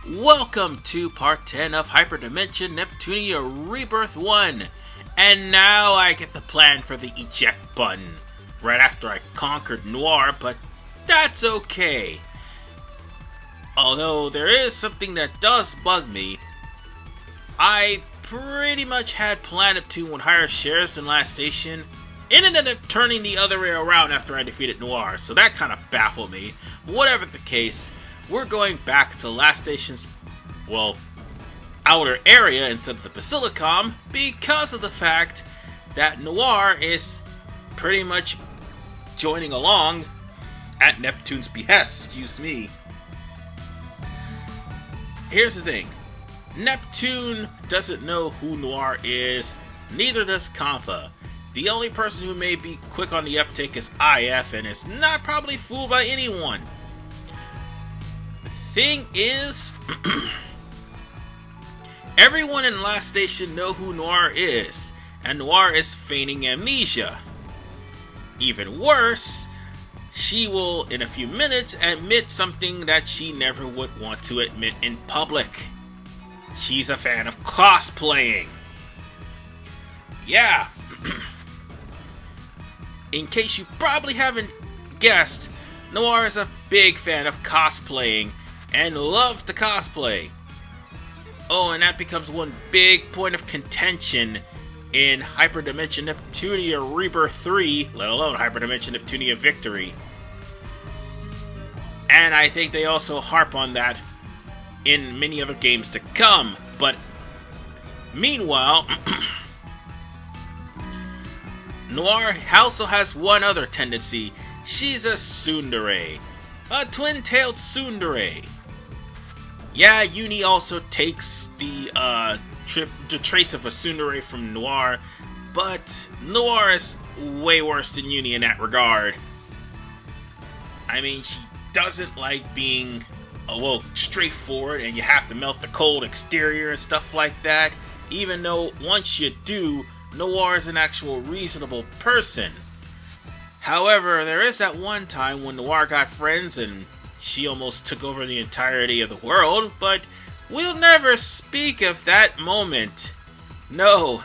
Welcome to part 10 of Hyperdimension Neptunia Rebirth 1. And now I get the plan for the eject button. Right after I conquered Noire, but that's okay. Although there is something that does bug me. I pretty much had Planet Neptune with higher shares than last station. It ended up turning the other way around after I defeated Noire, so that kind of baffled me. Whatever the case, we're going back to last station's, outer area instead of the Basilicom because of the fact that Noire is pretty much joining along at Neptune's behest, excuse me. Here's the thing. Neptune doesn't know who Noire is, neither does Kampa. The only person who may be quick on the uptake is IF and is not probably fooled by anyone. Thing is, everyone in last station know who Noire is, and Noire is feigning amnesia. Even worse, she will in a few minutes admit something that she never would want to admit in public. She's a fan of cosplaying. Yeah. In case you probably haven't guessed, Noire is a big fan of cosplaying and loves to cosplay. Oh, and that becomes one big point of contention in Hyperdimension Neptunia Rebirth 3, let alone Hyperdimension Neptunia Victory. And I think they also harp on that in many other games to come. But meanwhile, Noire also has one other tendency. She's a tsundere. A twin-tailed tsundere. Yeah, Uni also takes the traits of a tsundere from Noire, but Noire is way worse than Uni in that regard. I mean, she doesn't like being, straightforward and you have to melt the cold exterior and stuff like that, even though once you do, Noire is an actual reasonable person. However, there is that one time when Noire got friends and she almost took over the entirety of the world, but we'll never speak of that moment. No,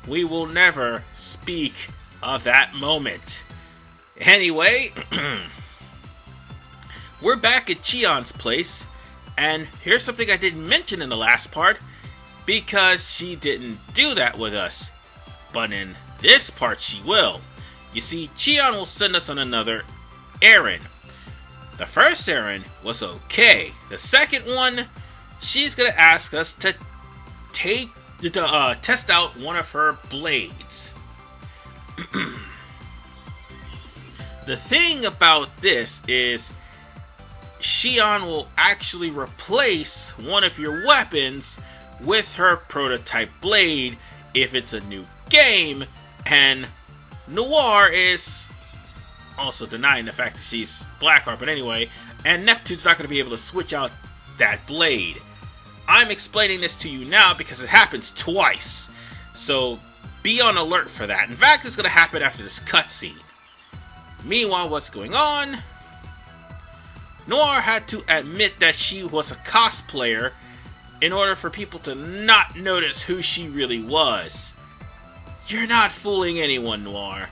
we will never speak of that moment. Anyway, we're back at Chion's place, and here's something I didn't mention in the last part, because she didn't do that with us. But in this part she will. You see, Chion will send us on another errand. The first errand was okay. The second one, she's gonna ask us to test out one of her blades. The thing about this is, Chion will actually replace one of your weapons with her prototype blade if it's a new game, and Noire is also denying the fact that she's Blackheart, but anyway, and Neptune's not going to be able to switch out that blade. I'm explaining this to you now because it happens twice, so be on alert for that. In fact, it's going to happen after this cutscene. Meanwhile, what's going on? Noire had to admit that she was a cosplayer in order for people to not notice who she really was. You're not fooling anyone, Noire.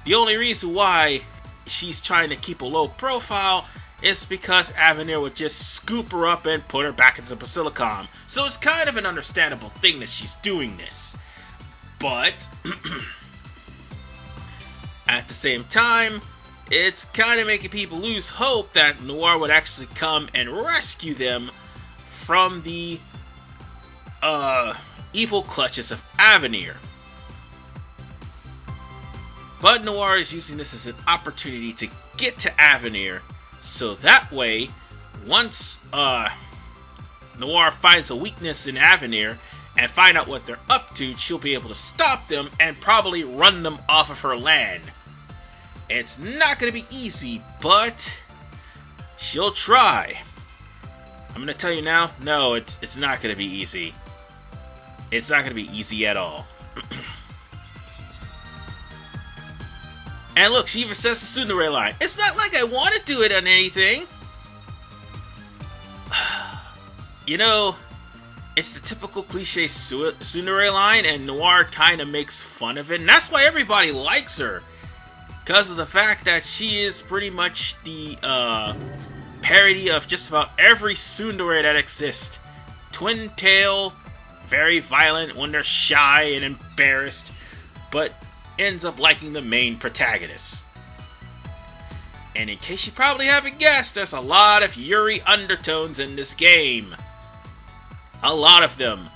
The only reason why she's trying to keep a low profile is because Avenir would just scoop her up and put her back into the Basilicom. So it's kind of an understandable thing that she's doing this. But at the same time, it's kind of making people lose hope that Noire would actually come and rescue them from the evil clutches of Avenir. But Noire is using this as an opportunity to get to Avenir, so that way, once Noire finds a weakness in Avenir and find out what they're up to, she'll be able to stop them and probably run them off of her land. It's not going to be easy, but she'll try. I'm going to tell you now, no, it's not going to be easy. It's not going to be easy at all. And look, she even says the tsundere line. It's not like I want to do it on anything. you know, it's the typical cliche tsundere line, and Noire kind of makes fun of it, and that's why everybody likes her. Because of the fact that she is pretty much the parody of just about every tsundere that exists. Twin tail, very violent when they're shy and embarrassed, but ends up liking the main protagonist. And in case you probably haven't guessed, there's a lot of Yuri undertones in this game. A lot of them.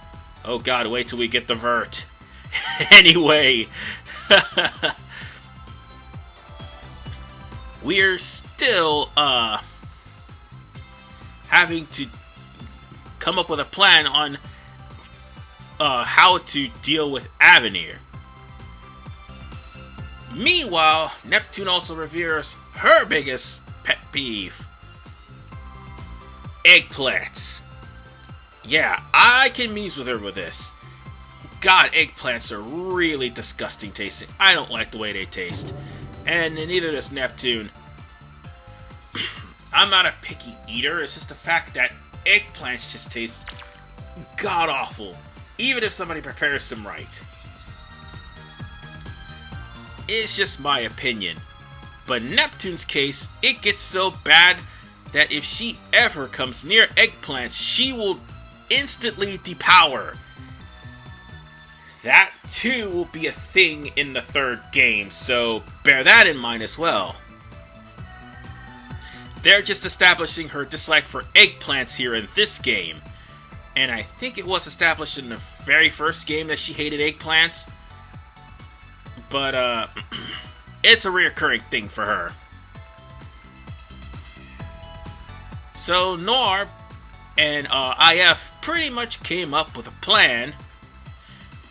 Oh god, wait till we get the vert. Anyway. We're still, having to come up with a plan on, how to deal with Avenir. Meanwhile, Neptune also reveals her biggest pet peeve. Eggplants. Yeah, I can muse with her with this. God, eggplants are really disgusting tasting. I don't like the way they taste. And neither does Neptune. I'm not a picky eater, it's just the fact that eggplants just taste god-awful, even if somebody prepares them right. It's just my opinion. But in Neptune's case, it gets so bad that if she ever comes near eggplants, she will instantly depower. That too will be a thing in the third game, so bear that in mind as well. They're just establishing her dislike for eggplants here in this game. And I think it was established in the very first game that she hated eggplants. But, it's a reoccurring thing for her. So, Noire and IF pretty much came up with a plan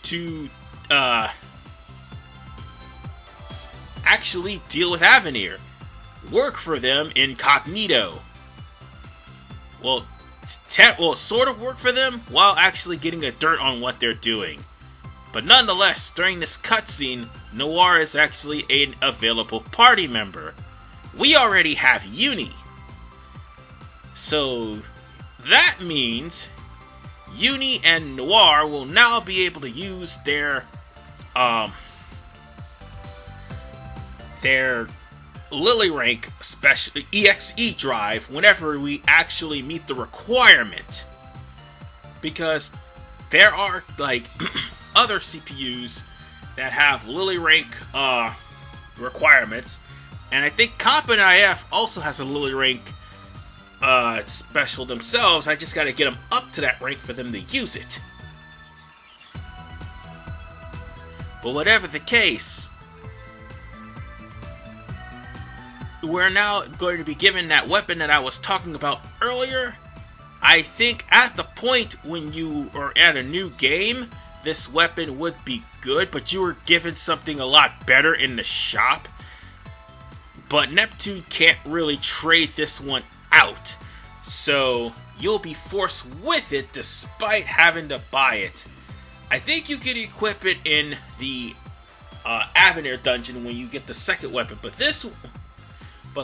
to actually deal with Avenir. Work for them incognito. Well, sort of work for them while actually getting a dirt on what they're doing. But nonetheless, during this cutscene, Noire is actually an available party member. We already have Uni. So that means Uni and Noire will now be able to use their Lily Rank special EXE drive whenever we actually meet the requirement. Because there are like other CPUs that have Lily Rank requirements, and I think Comp and IF also has a Lily Rank special themselves. I just gotta get them up to that rank for them to use it. But whatever the case, we're now going to be given that weapon that I was talking about earlier. I think at the point when you are at a new game, this weapon would be good, but you were given something a lot better in the shop. But Neptune can't really trade this one out, so you'll be forced with it despite having to buy it. I think you can equip it in the Avenir dungeon when you get the second weapon, but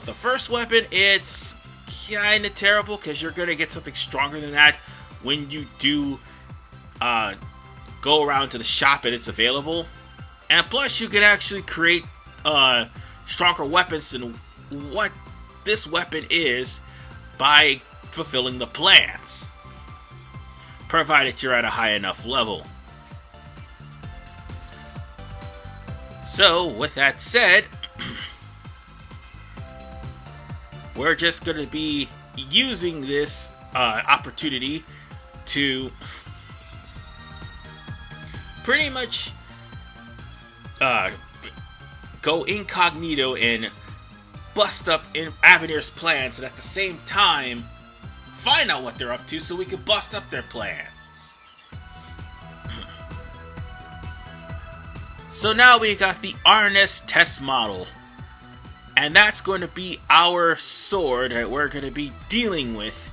the first weapon, it's kinda terrible because you're gonna get something stronger than that when you do go around to the shop and it's available. And plus you can actually create stronger weapons than what this weapon is by fulfilling the plans, provided you're at a high enough level. So with that said, we're just going to be using this opportunity to pretty much go incognito and bust up in Avenir's plans, and at the same time find out what they're up to so we can bust up their plans. So now we got the Arnes test model, and that's going to be our sword that we're going to be dealing with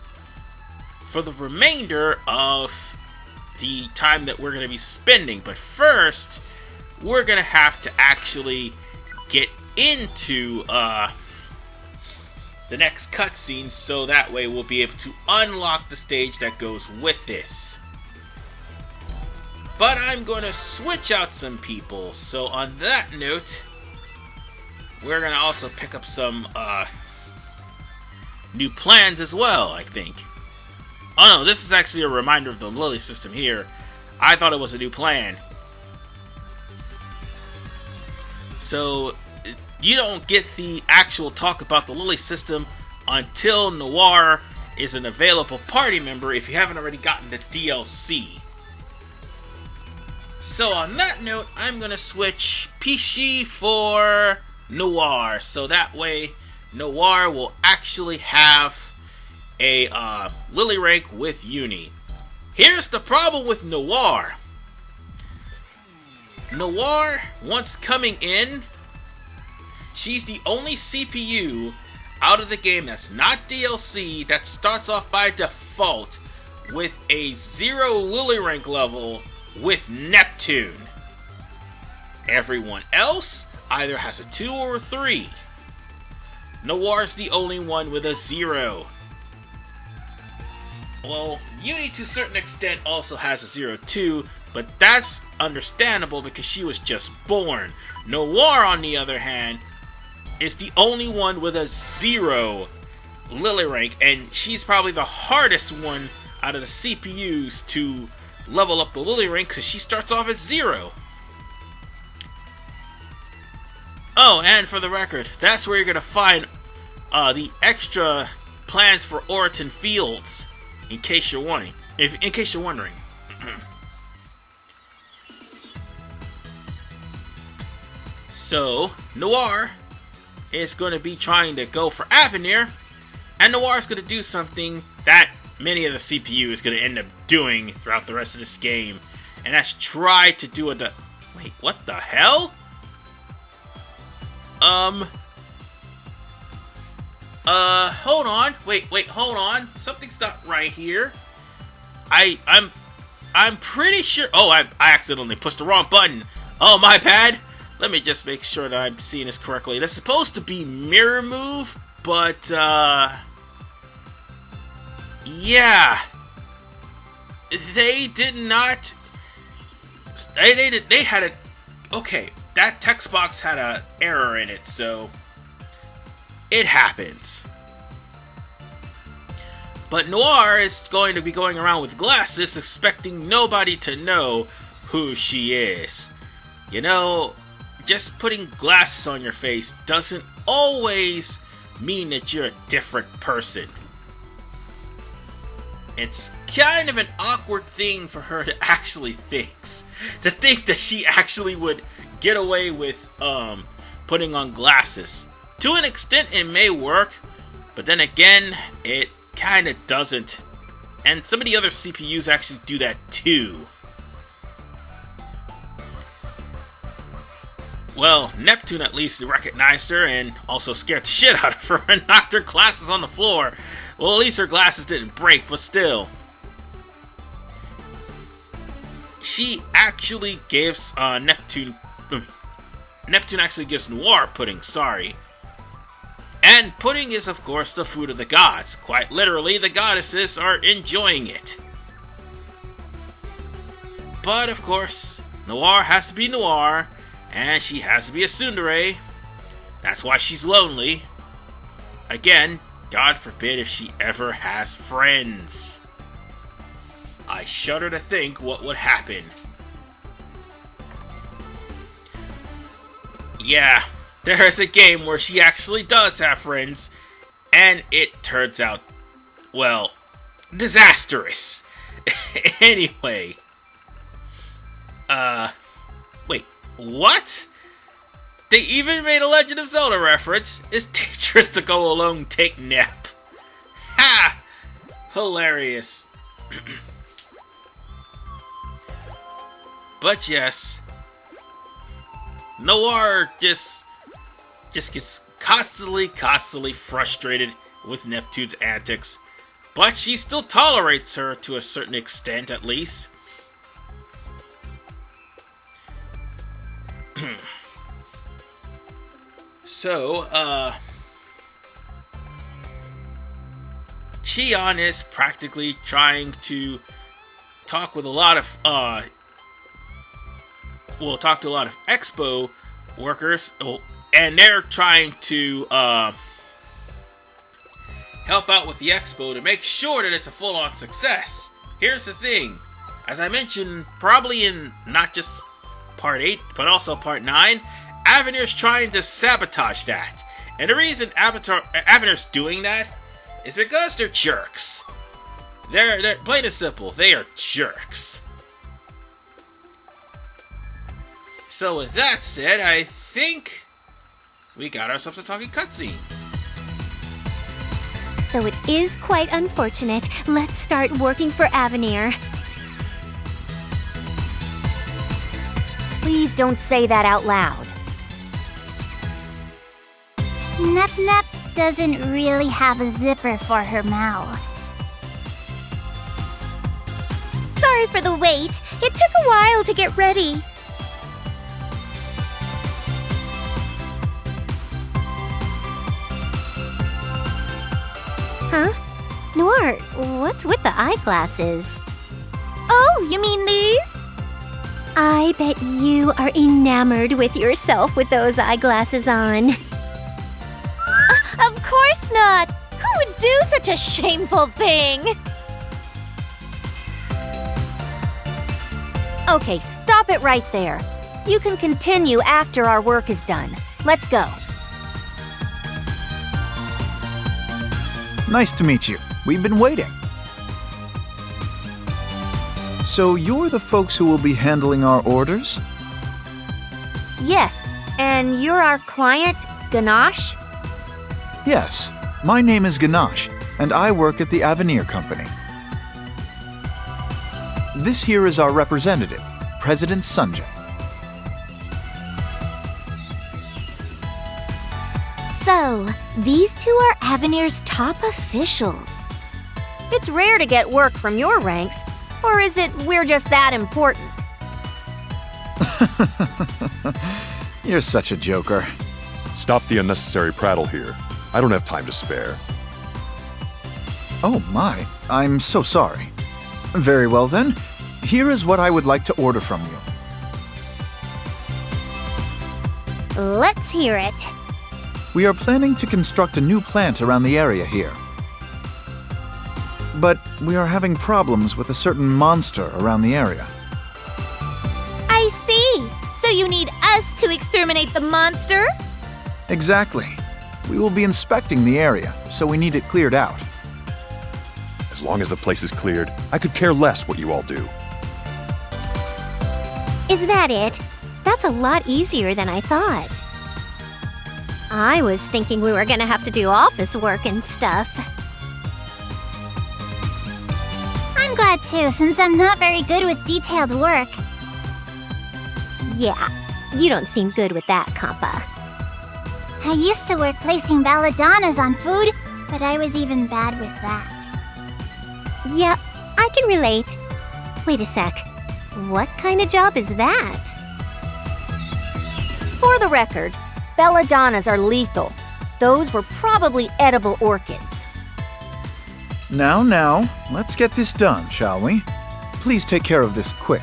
for the remainder of the time that we're going to be spending. But first, we're going to have to actually get into the next cutscene, so that way we'll be able to unlock the stage that goes with this. But I'm going to switch out some people, so on that note, we're going to also pick up some new plans as well, I think. Oh no, this is actually a reminder of the Lily system here. I thought it was a new plan. So, you don't get the actual talk about the Lily system until Noire is an available party member if you haven't already gotten the DLC. So on that note, I'm going to switch Pishi for Noire, so that way Noire will actually have a Lily rank with Uni. Here's the problem with Noire. Noire, once coming in, she's the only CPU out of the game that's not DLC that starts off by default with a 0 Lily rank level with Neptune. Everyone else either has a 2 or a 3. Noire's the only one with a 0. Well, Uni to a certain extent also has a 0 too, but that's understandable because she was just born. Noire, on the other hand, is the only one with a 0 Lily rank, and she's probably the hardest one out of the CPUs to level up the Lily rank because she starts off at 0. Oh, and for the record, that's where you're going to find the extra plans for Oraton Fields, in case you're wondering. So, Noire is going to be trying to go for Avenir, and Noire is going to do something that many of the CPU is going to end up doing throughout the rest of this game, and that's try to do wait, what the hell? Hold on. Wait, hold on. Something's not right here. I'm pretty sure. Oh, I accidentally pushed the wrong button. Oh, my bad. Let me just make sure that I'm seeing this correctly. That's supposed to be mirror move, but yeah, they did not. They had a. Okay, that text box had an error in it, so it happens. But Noire is going to be going around with glasses, expecting nobody to know who she is. You know, just putting glasses on your face doesn't always mean that you're a different person. It's kind of an awkward thing for her to actually think. To think that she actually would get away with putting on glasses. To an extent it may work, but then again, it kind of doesn't. And some of the other CPUs actually do that too. Well, Neptune at least recognized her and also scared the shit out of her and knocked her glasses on the floor. Well, at least her glasses didn't break, but still. She actually gives Neptune actually gives Noire pudding, sorry. And pudding is, of course, the food of the gods. Quite literally, the goddesses are enjoying it. But, of course, Noire has to be Noire, and she has to be a tsundere. That's why she's lonely. Again, God forbid if she ever has friends. I shudder to think what would happen. Yeah, there's a game where she actually does have friends, and it turns out, well, disastrous. Anyway. Wait, what? They even made a Legend of Zelda reference. It's dangerous to go alone, take nap. Ha! Hilarious. But yes, Noire just gets constantly frustrated with Neptune's antics, but she still tolerates her to a certain extent, at least. So, Cheon is practically trying to talk with a lot of talk to a lot of Expo workers, and they're trying to help out with the Expo to make sure that it's a full-on success. Here's the thing, as I mentioned, probably in not just Part 8, but also Part 9, Avenir's trying to sabotage that. And the reason Avenir's doing that is because they're jerks. They're plain and simple, they are jerks. So with that said, I think we got ourselves a talking cutscene. Though it is quite unfortunate, let's start working for Avenir. Please don't say that out loud. Nep Nep doesn't really have a zipper for her mouth. Sorry for the wait. It took a while to get ready. Huh? Noire, what's with the eyeglasses? Oh, you mean these? I bet you are enamored with yourself with those eyeglasses on. Of course not! Who would do such a shameful thing? Okay, stop it right there. You can continue after our work is done. Let's go. Nice to meet you. We've been waiting. So you're the folks who will be handling our orders? Yes, and you're our client, Ganache? Yes. My name is Ganache, and I work at the Avenir company. This here is our representative, President Sanjay. So, these two are Avenir's top officials. It's rare to get work from your ranks, or is it we're just that important? You're such a joker. Stop the unnecessary prattle here. I don't have time to spare. Oh my, I'm so sorry. Very well then, here is what I would like to order from you. Let's hear it. We are planning to construct a new plant around the area here. But we are having problems with a certain monster around the area. I see. So you need us to exterminate the monster? Exactly. We will be inspecting the area, so we need it cleared out. As long as the place is cleared, I could care less what you all do. Is that it? That's a lot easier than I thought. I was thinking we were gonna have to do office work and stuff. I'm glad too, since I'm not very good with detailed work. Yeah, you don't seem good with that, Compa. I used to work placing balladonas on food, but I was even bad with that. Yeah, I can relate. Wait a sec. What kind of job is that? For the record, belladonnas are lethal. Those were probably edible orchids. Now, let's get this done, shall we? Please take care of this quick.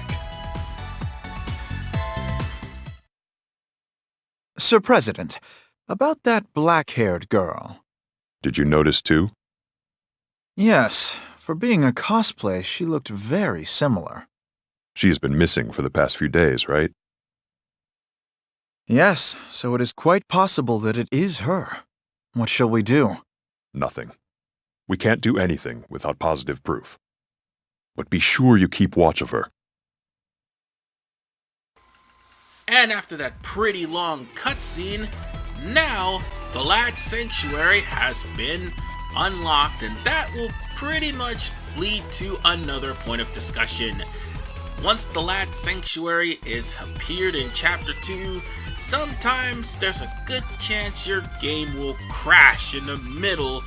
Sir President, about that black-haired girl. Did you notice too? Yes, for being a cosplay, she looked very similar. She has been missing for the past few days, right? Yes, so it is quite possible that it is her. What shall we do? Nothing. We can't do anything without positive proof. But be sure you keep watch of her. And after that pretty long cutscene, now the Lad Sanctuary has been unlocked, and that will pretty much lead to another point of discussion. Once the Lad Sanctuary is appeared in Chapter 2, sometimes there's a good chance your game will crash in the middle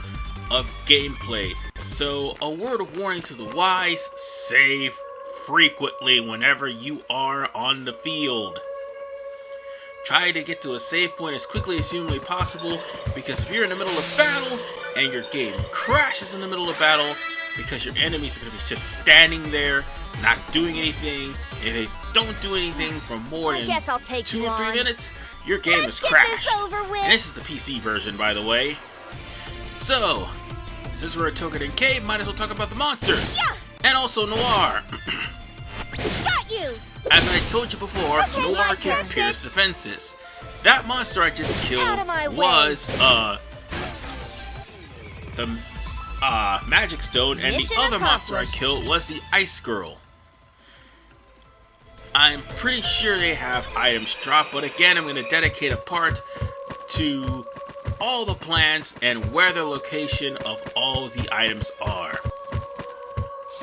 of gameplay. So a word of warning to the wise, save frequently whenever you are on the field. Try to get to a save point as quickly as humanly possible, because if you're in the middle of battle, and your game crashes in the middle of battle because your enemies are going to be just standing there, not doing anything. If they don't do anything for more than 2 or 3 minutes, your game is crashed. And this is the PC version, by the way. So, since we're at Togeden Cave, might as well talk about the monsters. Yeah. And also Noire. Got you! As I told you before, Okay, Noire my can turn, pierce defenses. That monster I just killed Out of my way. was, the, Magic Stone, and Mission the other monster I accomplished. killed was the Ice Girl. I'm pretty sure they have items drop, but again, I'm going to dedicate a part to all the plans and where the location of all the items are.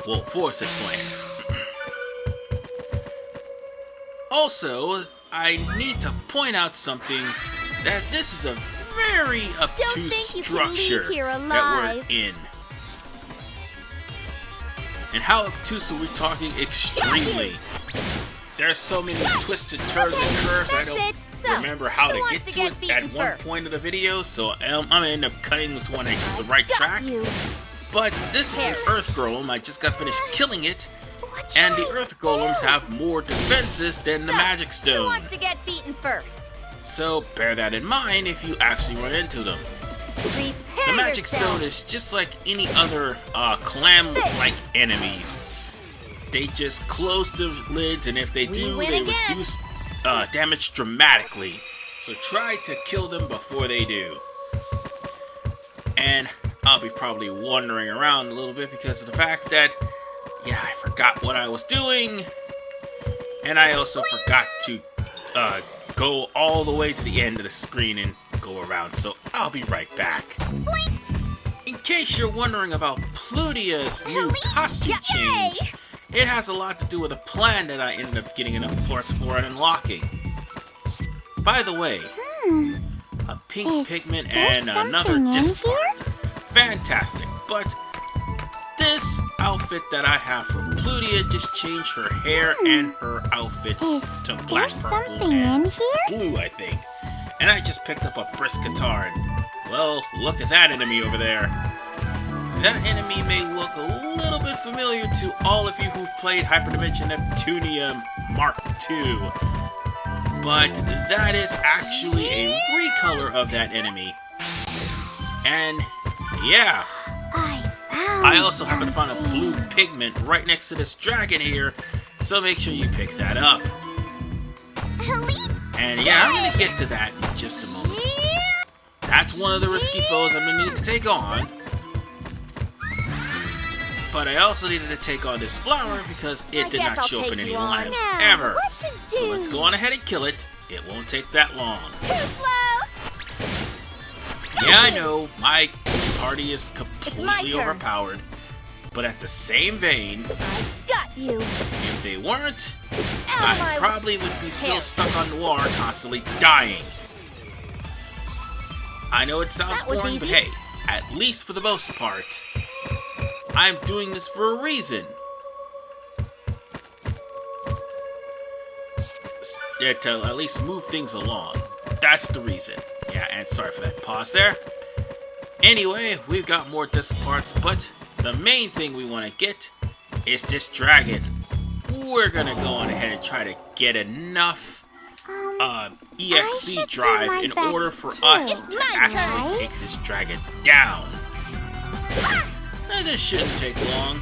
Well, 4 said plans. Also, I need to point out something, that this is a very obtuse think you can leave structure here that alive. we're in. And how obtuse are we talking? Extremely. There's so many twisted turns and curves, I don't So, remember how who to wants get to to get it beaten at one first? point of the video, so I'm gonna end up cutting this one against the right track. You. But this is an Here. Earth Golem, I just got finished killing it, What and should the I Earth Golems do? have more defenses than the So, Magic Who Stone. wants to get beaten first? So bear that in mind if you actually run into them. Prepare The Magic yourself. Stone is just like any other clam-like enemies. They just close the lids, and if they do, win they again. reduce damage dramatically. So try to kill them before they do. And I'll be probably wandering around a little bit because of the fact that, yeah, I forgot what I was doing. And I also forgot to go all the way to the end of the screen and go around. So I'll be right back. In case you're wondering about Plutia's new costume change, it has a lot to do with a plan that I ended up getting enough parts for and unlocking. By the way, a pink Is pigment there and another something in disc here? part. Fantastic, but this outfit that I have for Plutia just changed her hair and her outfit Is to there black, purple, something and in here? blue, I think. And I just picked up a brisk guitar, and, well, look at that enemy over there. That enemy may look a little bit familiar to all of you who've played Hyperdimension Neptunia Mark II, but that is actually a recolor of that enemy. And, yeah, I also happen to find a blue pigment right next to this dragon here, so make sure you pick that up. And yeah, I'm gonna get to that in just a moment. That's one of the risky foes I'm gonna need to take on. But I also needed to take on this flower because it did not show up in any lives ever. So let's go on ahead and kill it. It won't take that long. Too slow. Yeah, I know, my party is my completely turn. overpowered. But at the same vein, Got you. if they weren't, Out of I my probably would be still Here. stuck on Noire, constantly dying. I know it sounds That was boring, but easy. hey, at least for the most part, I'm doing this for a reason. Yeah, to at least move things along. That's the reason. Yeah, and sorry for that pause there. Anyway, we've got more disc parts, but the main thing we want to get is this dragon. We're gonna go on ahead and try to get enough I EXC should do drive my in best order for too. us It's to my actually turn. take this dragon down. And this shouldn't take long.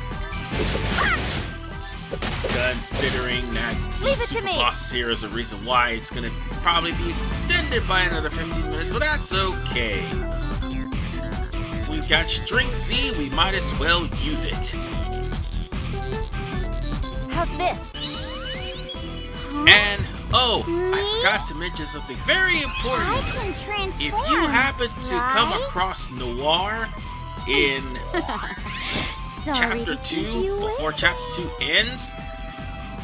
Considering that Leave these it to super me. bosses here is a reason why it's gonna probably be extended by another 15 minutes, but that's okay. We've got Strength C, we might as well use it. How's this? And, oh, I forgot to mention something very important. I can transform. If you happen to come right? across Noire in Sorry Chapter to keep 2, you before Chapter 2 ends,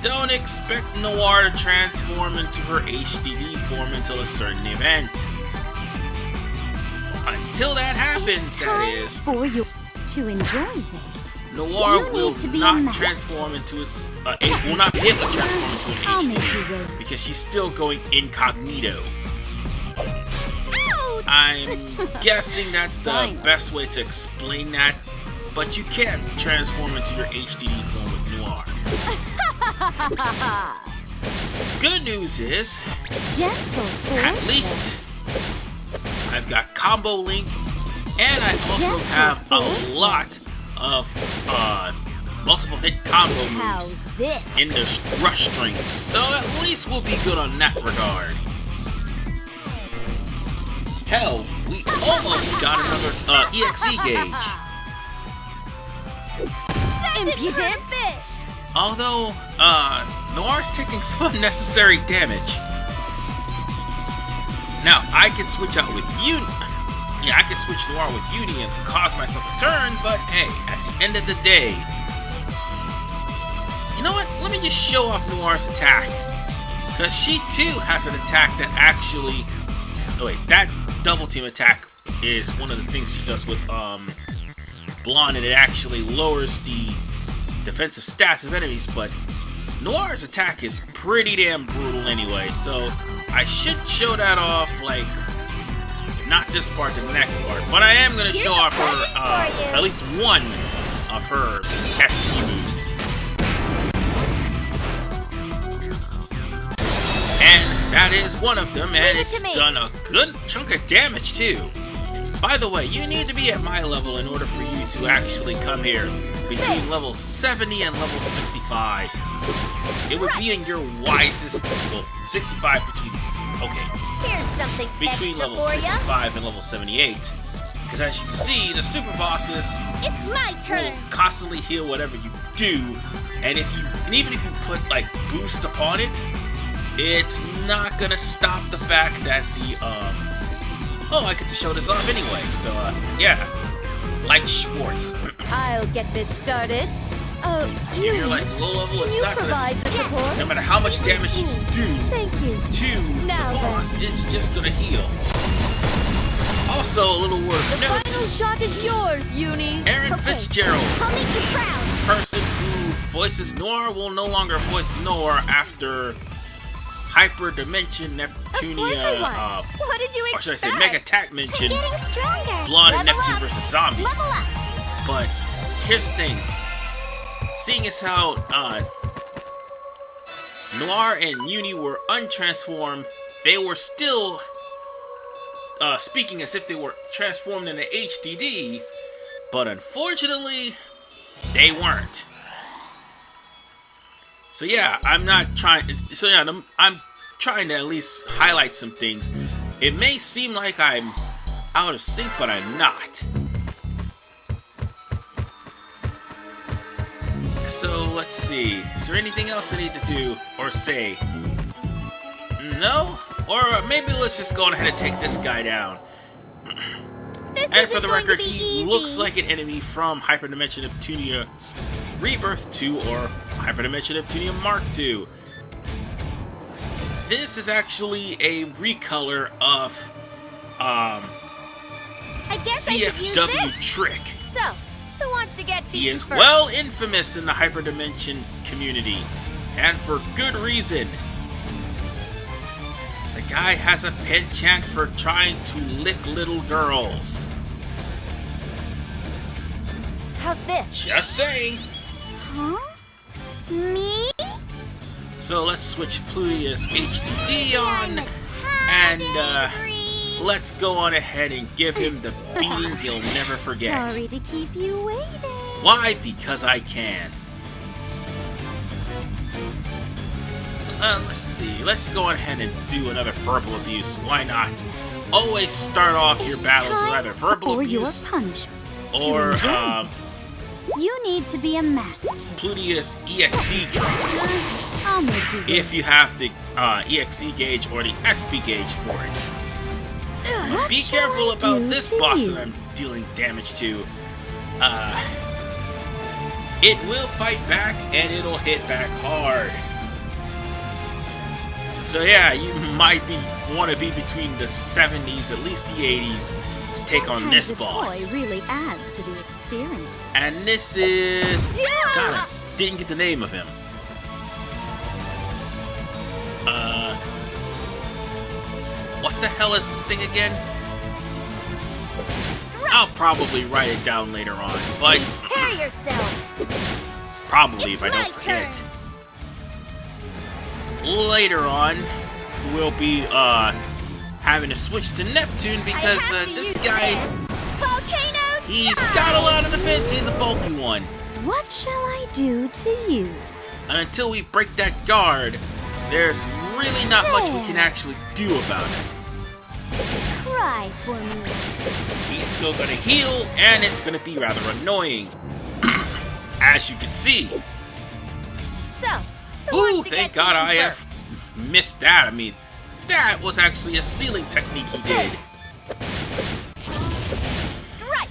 don't expect Noire to transform into her HDV form until a certain event. Until that happens, that is, for you to enjoy this. Noire You will need to be a not master. transform into a, will not be able to transform into I'll an make you HDV wait. because she's still going incognito. Ouch! I'm guessing that's the best way to explain that, but you can't transform into your HDD form with Noire. Good news is, at least I've got Combo Link, and I also have a lot of multiple hit combo moves in their rush strings, so at least we'll be good on that regard. Hell, we almost got another EXE gauge. Impudent! Although, Noire's taking some unnecessary damage. Now, I can switch out with Uni. Yeah, I can switch Noire with Uni and cause myself a turn, but hey, at the end of the day, you know what? Let me just show off Noire's attack. Because she too has an attack that actually... Oh wait, that double team attack is one of the things she does with Blonde, and it actually lowers the defensive stats of enemies, but Noire's attack is pretty damn brutal anyway, so I should show that off, like, not this part, the next part, but I am going to show off her, at least one of her SP moves. And that is one of them, and it's done a good chunk of damage too. By the way, you need to be at my level in order for you to actually come here between level 70 and level 65. It would be in your wisest, well, 65 between, okay, Here's something between extra level for ya. 65 and level 78. Because as you can see, the super bosses It's my will turn. constantly heal whatever you do, and even if you put like boost upon it, it's not gonna stop the fact that the oh, I get to show this off anyway. So yeah, like Schwartz. I'll get this started. If you're like low level, it's not gonna. the support? No matter how much damage you do Thank you. to Now the boss, it's just gonna heal. Also, a little word of Final note: shot is yours, Uni. Aaron Fitzgerald, I'll make you proud. person who voices Noire, will no longer voice Noire after Hyperdimension Neptunia, What did you or should I say expect? Mega Attack Mention, Getting stronger. Blonde and Level Neptune up. versus Zombies. Level up. But here's the thing. Seeing as how Noire and Uni were untransformed, they were still speaking as if they were transformed into HDD, but unfortunately, they weren't. So yeah, I'm trying to at least highlight some things. It may seem like I'm out of sync, but I'm not. So let's see. Is there anything else I need to do or say? No? Or maybe let's just go ahead and take this guy down. And for the record, he looks like an enemy from Hyperdimension Neptunia Rebirth 2 or Hyperdimension Neptunia Mark 2. This is actually a recolor of I guess I should use CFW this. Trick. So, who wants to get beaten He is first? well infamous in the Hyperdimension community, and for good reason. The guy has a penchant for trying to lick little girls. How's this? Just saying. Huh? Me? So let's switch Pluteus HDD on, and let's go on ahead and give him the beating he'll never forget. Sorry to keep you waiting. Why? Because I can. Let's see. Let's go ahead and do another verbal abuse. Why not? Always start off your battles with either verbal abuse or You need to be a masochist. Pluteus EXE drop. I'll make you If you have the EXE gauge or the SP gauge for it. What Be shall careful I about do this to boss you? that I'm dealing damage to. It will fight back and it'll hit back hard. So yeah, you might want to be between the 70s, at least the 80s, to take on this boss. Toy really adds to the experience. And this is... God, I didn't get the name of him. What the hell is this thing again? I'll probably write it down later on, but Prepare yourself. probably It's if I don't my forget. Later on, we'll be having to switch to Neptune because this guy, Volcano. he's got a lot of defense. He's a bulky one. What shall I do to you? And until we break that guard, there's really not much we can actually do about it. Cry for me. He's still gonna heal, and it's gonna be rather annoying. As you can see. So, who Ooh, wants to thank get God eaten I missed that. I mean, that was actually a sealing technique he did. Right.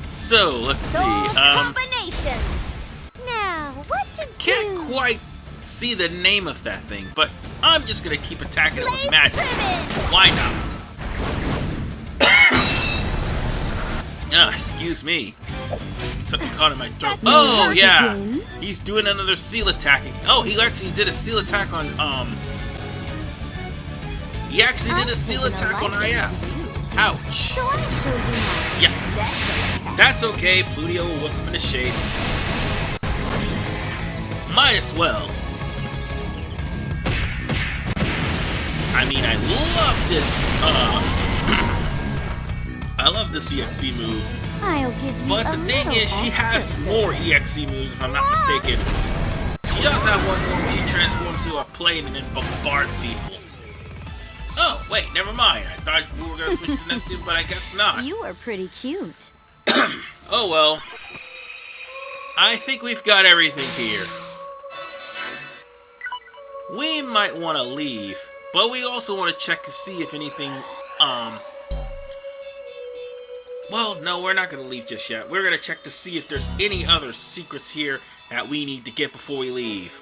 So, let's see. Combination. Now, what to Can't do? quite see the name of that thing, but I'm just gonna keep attacking it with Blaze magic. ribbon. Why not? Excuse me. Something caught in my throat. That may Oh, hurt yeah. again. He's doing another seal attack. Oh, he actually did a seal attack on, He actually did a seal attack on IF. Ouch. So I'll show you my Yes. special attack. That's okay. Plutio will whip him into shape. Might as well. I mean, I love this, I love this EXE move. I'll give you But a the thing little is, she has extra more service. EXE moves, if I'm not mistaken. She does have one more where she transforms to a plane and then bombards people. Oh, wait, never mind. I thought we were going to switch to Neptune, but I guess not. You are pretty cute. Oh well. I think we've got everything here. We might want to leave, but we also want to check to see if anything, well, no, we're not going to leave just yet. We're going to check to see if there's any other secrets here that we need to get before we leave.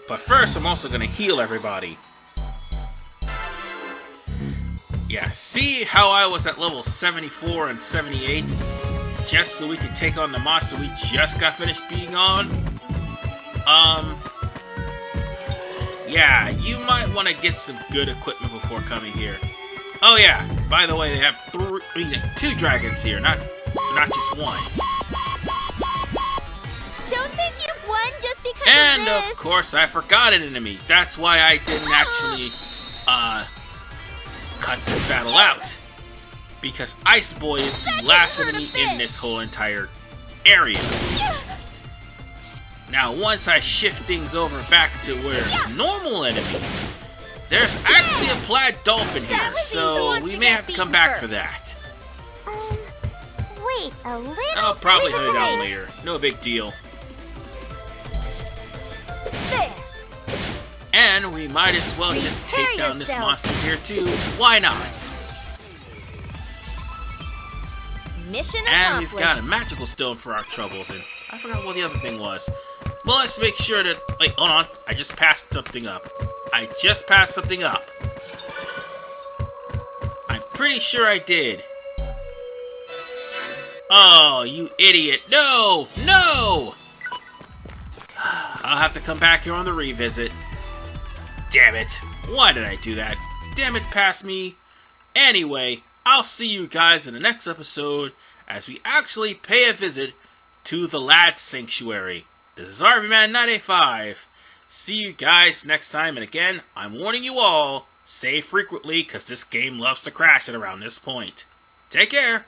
But first, I'm also going to heal everybody. Yeah, see how I was at level 74 and 78? Just so we could take on the monster we just got finished beating on? Yeah, you might want to get some good equipment before coming here. Oh yeah, by the way, they have two dragons here, not just one. Don't think you've won just because And of this. of course, I forgot an enemy. That's why I didn't actually, cut this battle out. Because Ice Boy is the last enemy in this whole entire area. Now, once I shift things over back to where normal enemies, there's actually a plaid dolphin here, so we may have to come back for that. Wait a little. I'll probably bit hunt it out away. later. No big deal. There. And we might as well just take Prepare down this yourself. monster here too. Why not? Mission And we've accomplished. got a magical stone for our troubles, and I forgot what the other thing was. Well, let's make sure that... Wait, hold on. I just passed something up. I'm pretty sure I did. Oh, you idiot. No! No! I'll have to come back here on the revisit. Damn it. Why did I do that? Damn it, pass me. Anyway, I'll see you guys in the next episode as we actually pay a visit to the Lad Sanctuary. This is RVman985. See you guys next time, and again, I'm warning you all, save frequently, because this game loves to crash at around this point. Take care!